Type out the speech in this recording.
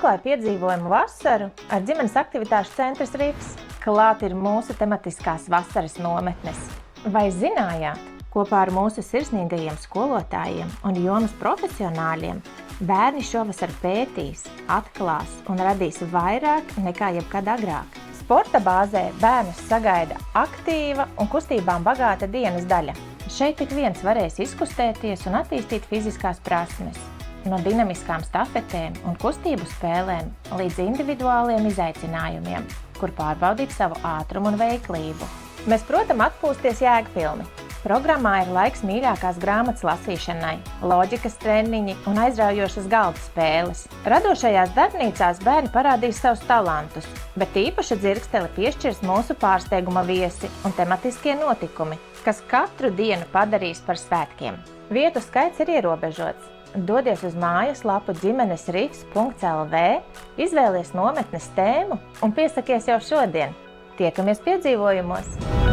atklāja piedzīvojumu vasaru ar ģimenes aktivitāšu centrs Rifs. Klāt ir mūsu tematiskās vasaras nometnes. Vai zinājāt, kopā ar mūsu sirsnīgajiem skolotājiem un jomas profesionāļiem bērni šovasar pētīs, atklās un radīs vairāk nekā jebkad agrāk. Sporta bāzē bērnus sagaida aktīva un kustībām bagāta dienas daļa. Šeit ik viens varēs izkustēties un attīstīt fiziskās prasmes. No dinamiskām stafetēm un kustību spēlēm līdz individuāliem izaicinājumiem, kur pārbaudīt savu ātrumu un veiklību. Mēs, protams, atpūsties jēgpilni. Programmā ir laiks mīļākās grāmatas lasīšanai, loģikas treniņi un aizraujošas galda spēles. Radošajās darbnīcās bērni parādīs savus talantus, bet īpaša dzirksteli piešķirs mūsu pārsteiguma viesi un tematiskie notikumi, kas katru dienu padarīs par svētkiem. Vietu skaits ir ierobežots. Dodies uz mājaslapu ģimenesrifs.lv, izvēlies nometnes tēmu un piesakies jau šodien. Tiekamies piedzīvojumos!